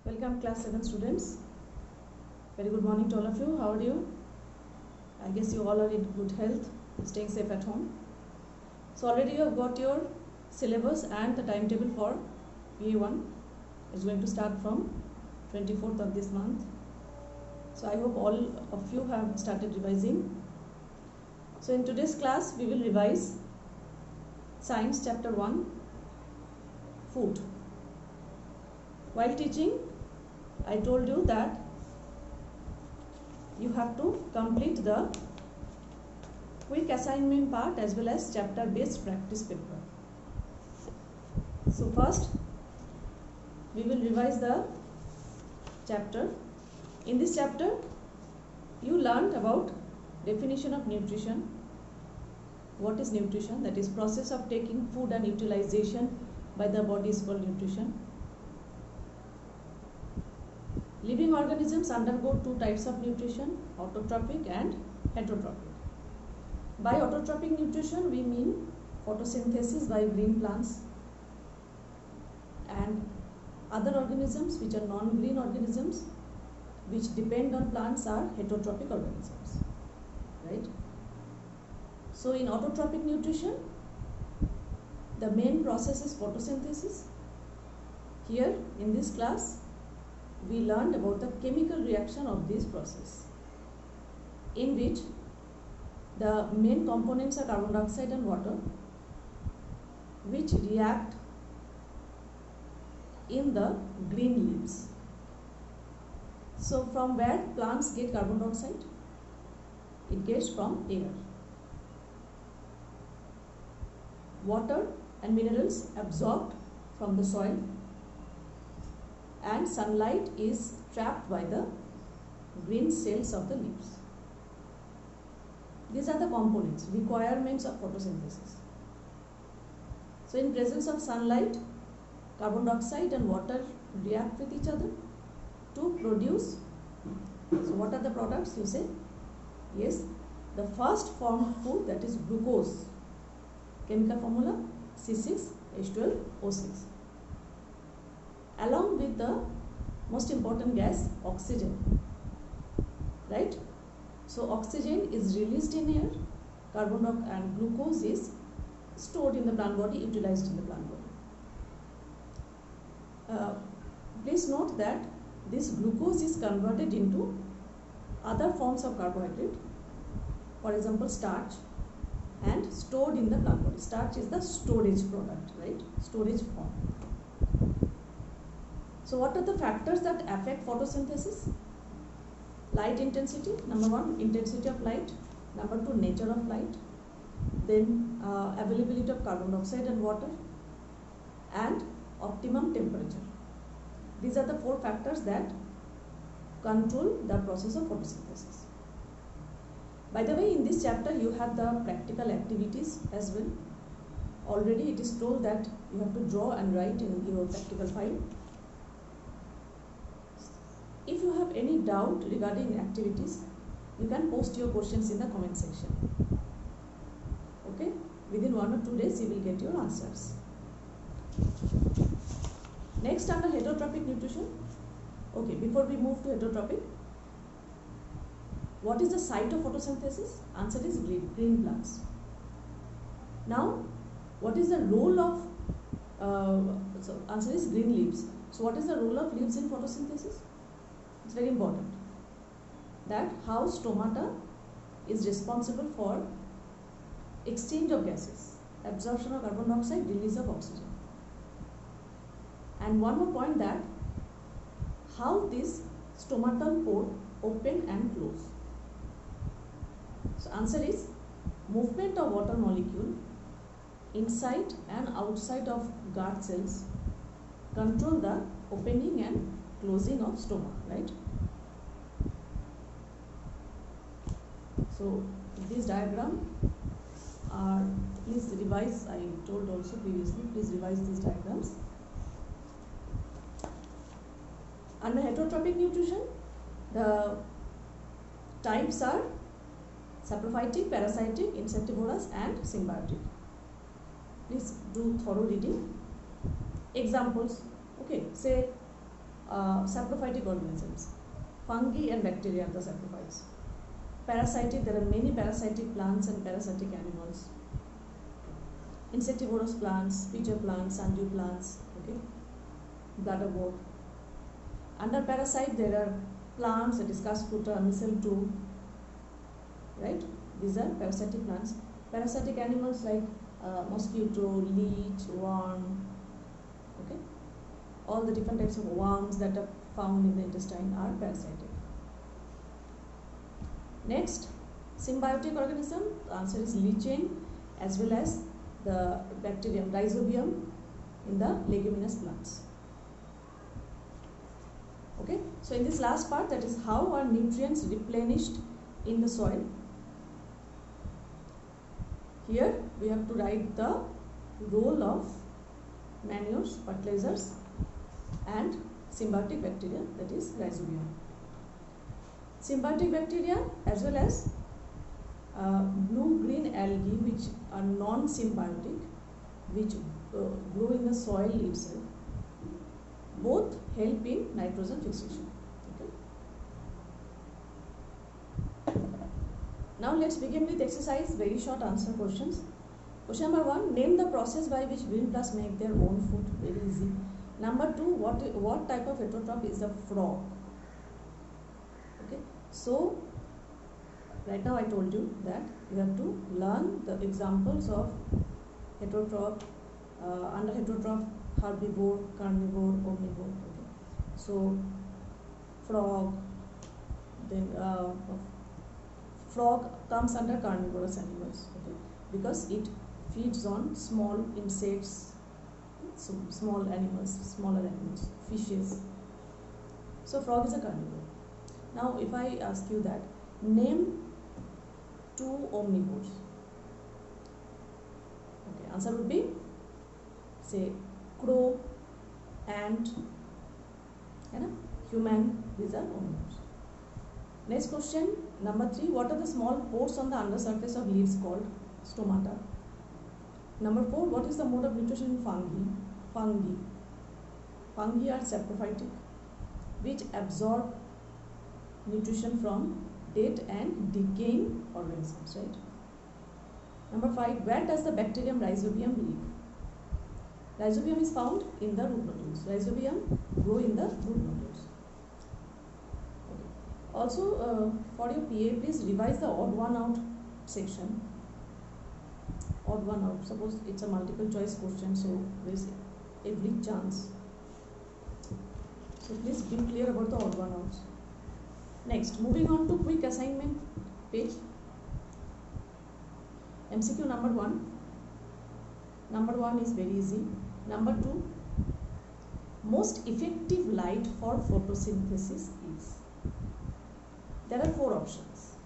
Welcome class 7 students. Very good morning to all of you. How are you? I guess you all are in good health, staying safe at home. So already you have got your syllabus and the timetable for PA1. It's going to start from 24th of this month. So I hope all of you have started revising. So in today's class we will revise Science chapter 1, Food. While teaching, I told you that you have to complete the quick assignment part as well as chapter based practice paper. So first we will revise the chapter. In this chapter you learned about definition of nutrition. What is nutrition? That is process of taking food and utilization by the body is called nutrition. Living organisms undergo two types of nutrition, autotrophic and heterotrophic. By autotrophic nutrition we mean photosynthesis by green plants, and other organisms which are non-green organisms which depend on plants are heterotrophic organisms, right? So in autotrophic nutrition the main process is photosynthesis. Here in this class we learned about the chemical reaction of this process, in which the main components are carbon dioxide and water, which react in the green leaves. So from where plants get carbon dioxide? It gets from air. Water and minerals absorbed from the soil, and sunlight is trapped by the green cells of the leaves. These are the components, requirements of photosynthesis. So in presence of sunlight, carbon dioxide and water react with each other to produce. So what are the products, you say? Yes, the first form of food, that is glucose. Chemical formula C6H12O6. Along with the most important gas, oxygen, right? So oxygen is released in air, carbon dioxide and glucose is stored in the plant body, utilized in the plant body. Please note that this glucose is converted into other forms of carbohydrate, for example starch, and stored in the plant body. Starch is the storage product, right? Storage form. So what are the factors that affect photosynthesis? Light intensity, number one, intensity of light. Number two, nature of light. Then availability of carbon dioxide and water, and optimum temperature. These are the four factors that control the process of photosynthesis. By the way, in this chapter you have the practical activities as well. Already it is told that you have to draw and write in your practical file. If you have any doubt regarding activities, you can post your questions in the comment section. Okay? Within 1 or 2 days you will get your answers. Next, under heterotrophic nutrition. Okay, before we move to heterotrophic, what is the site of photosynthesis? Answer is green plants. Now, what is the role of, answer is green leaves. So what is the role of leaves in photosynthesis? It's very important that how stomata is responsible for exchange of gases, absorption of carbon dioxide, release of oxygen. And one more point, that how this stomatal pore open and close. So answer is movement of water molecule inside and outside of guard cells control the opening and closing of stoma, right? So this diagram are, please revise, I told also previously, please revise these diagrams. Under heterotrophic nutrition, the types are saprophytic, parasitic, insectivorous and symbiotic. Please do thorough reading. Examples, okay, say saprophytic organisms. Fungi and bacteria are the saprophytes. Parasitic, there are many parasitic plants and parasitic animals. Insectivorous plants, pitcher plants, sundew plants, okay, bladderwort. Under parasite, there are plants, that is Cuscuta, mistletoe, right? These are parasitic plants. Parasitic animals like mosquito, leech, worm, okay. All the different types of worms that are found in the intestine are parasitic. Next, symbiotic organism, the answer is lichen as well as the bacterium Rhizobium in the leguminous plants. Okay, so in this last part, that is how are nutrients replenished in the soil. Here we have to write the role of manures, fertilizers and symbiotic bacteria, that is Rhizobium. Symbiotic bacteria as well as blue-green algae, which are non-symbiotic, which grow in the soil itself, both help in nitrogen fixation. Okay. Now let's begin with exercise, very short answer questions. Question number 1, name the process by which green plants make their own food. Very easy. Number 2, what type of heterotroph is a frog? Okay, so right now I told you that you have to learn the examples of heterotroph, under heterotroph, herbivore, carnivore, omnivore. Okay, so frog, then frog comes under carnivorous animals, okay, because it feeds on small insects, so small animals, smaller animals, fishes. So frog is a carnivore. Now if I ask you that, name 2 omnivores. Okay, answer would be, say, crow, ant, and human. These are omnivores. Next question, number 3, what are the small pores on the undersurface of leaves called? Stomata. Number 4, what is the mode of nutrition in fungi? Fungi are saprophytic, which absorb nutrition from dead and decaying organisms, right? Number 5, where does the bacterium Rhizobium live? Rhizobium is found in the root nodules. Rhizobium grow in the root nodules. Okay. Also, for your PA, please revise the odd one out section. Odd one out. Suppose it's a multiple choice question, so there is every chance. So please be clear about the odd one outs. Next, moving on to quick assignment page. MCQ number 1. Number 1 is very easy. Number 2, most effective light for photosynthesis is. There are 4 options.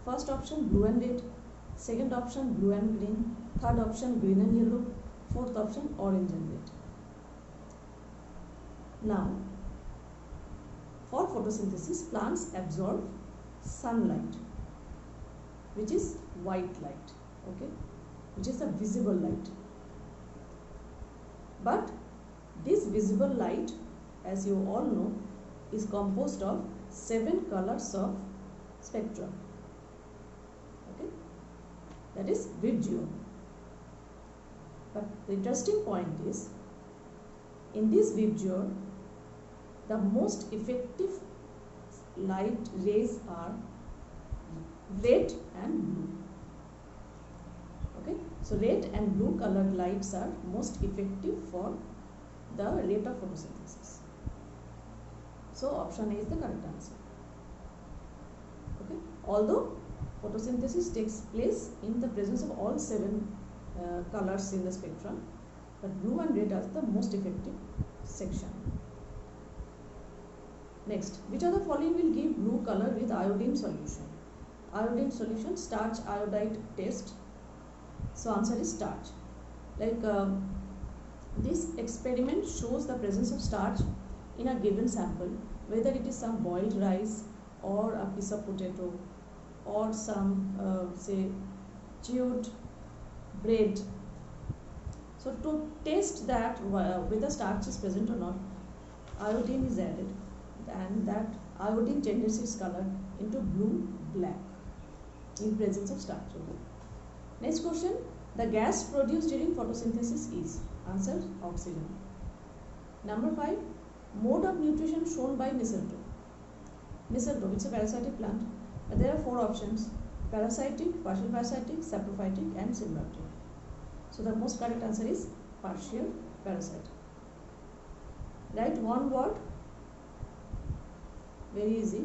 First option, blue and red. Second option, blue and green. Third option, green and yellow. Fourth option, orange and red. Now, for photosynthesis, plants absorb sunlight, which is white light, okay, which is a visible light. But this visible light, as you all know, is composed of 7 colors of spectrum, okay, that is vibgeo. But the interesting point is, in this vibgeo, the most effective light rays are red and blue. Okay, so red and blue colored lights are most effective for the rate of photosynthesis. So option A is the correct answer. Okay, although photosynthesis takes place in the presence of all 7 colors in the spectrum, but blue and red are the most effective section. Next, which of the following will give blue color with iodine solution? Iodine solution, starch iodide test. So answer is starch. Like this experiment shows the presence of starch in a given sample, whether it is some boiled rice or a piece of potato or some say chewed bread. So to test that whether starch is present or not, iodine is added, and that iodine changes its color into blue black in presence of starch. Okay. Next question, the gas produced during photosynthesis is? Answer, oxygen. Number 5, mode of nutrition shown by mistletoe. Mistletoe, it's a parasitic plant, but there are 4 options: parasitic, partial parasitic, saprophytic and symbiotic. So the most correct answer is partial parasitic. Write one word, very easy.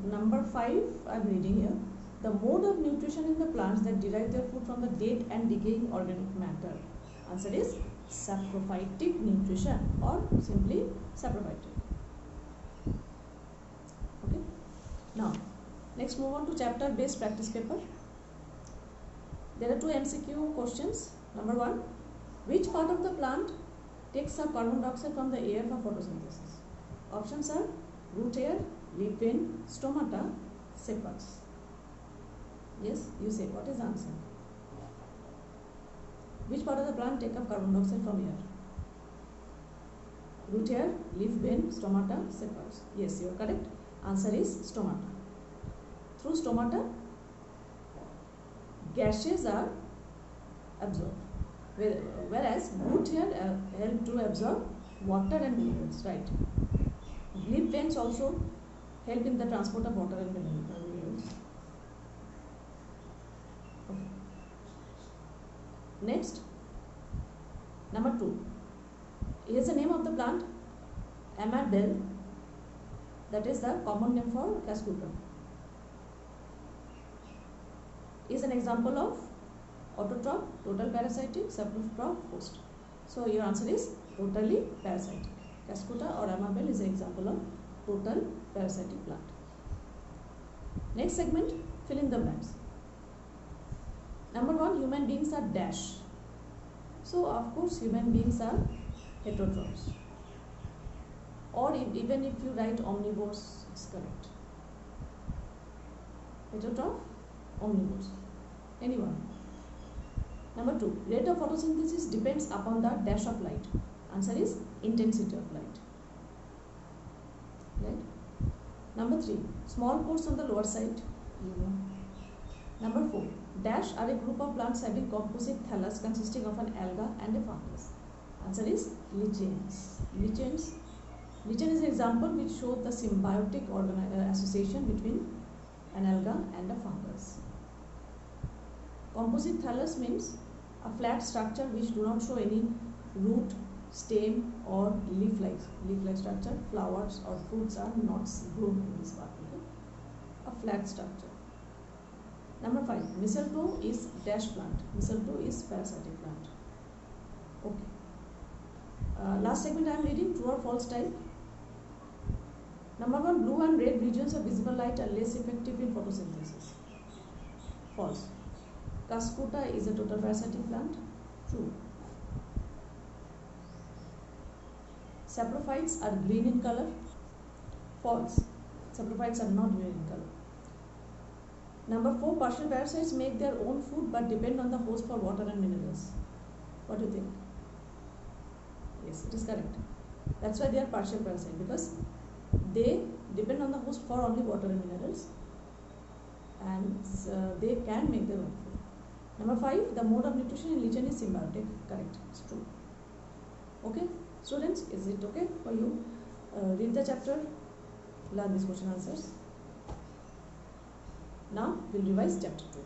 Number 5, I am reading here. The mode of nutrition in the plants that derive their food from the dead and decaying organic matter. Answer is saprophytic nutrition, or simply saprophytic. Okay. Now, next move on to chapter based practice paper. There are 2 MCQ questions. Number 1, which part of the plant takes up carbon dioxide from the air for photosynthesis? Options are root hair, leaf vein, stomata, sepals. Yes, you say, what is the answer? Which part of the plant take up carbon dioxide from air? Root hair, leaf vein, stomata, sepals. Yes, you are correct. Answer is stomata. Through stomata, gases are absorbed, whereas root hair help to absorb water and minerals, right? Leaf veins also help in the transport of water and minerals. Okay. Next, number 2. Here's the name of the plant, Amabel. That is the common name for Cascuta. Is an example of autotroph, total parasitic, saprotroph, host. So your answer is totally parasitic. Cascuta or Amabel is an example of total parasitic plant. Next segment, fill in the blanks. Number 1, human beings are dash. So of course human beings are heterotrophs. Or even if you write omnivores, it's correct. Heterotroph, omnivores. Anyone. Number 2, rate of photosynthesis depends upon the dash of light. Answer is intensity of light. Right? Number 3, small pores on the lower side. Number 4, dash are a group of plants having composite thallus consisting of an alga and a fungus. Answer is lichens. Lichens is an example which shows the symbiotic association between an alga and a fungus. Composite thallus means a flat structure which do not show any root, stem or leaf-like structure. Flowers or fruits are not grown in this part. Okay? A flat structure. Number 5, mistletoe is dash plant. Mistletoe is parasitic plant. Okay. Last segment I am reading, true or false type. Number 1, blue and red regions of visible light are less effective in photosynthesis. False. Cascuta is a total parasitic plant. True. Saprophytes are green in color. False. Saprophytes are not green in color. Number 4, partial parasites make their own food but depend on the host for water and minerals. What do you think? Yes, it is correct. That's why they are partial parasites, because they depend on the host for only water and minerals, and they can make their own food. Number 5, the mode of nutrition in lichen is symbiotic. Correct, it's true. Okay, students, is it okay for you? Read the chapter, learn these question answers. Now we'll revise chapter 2.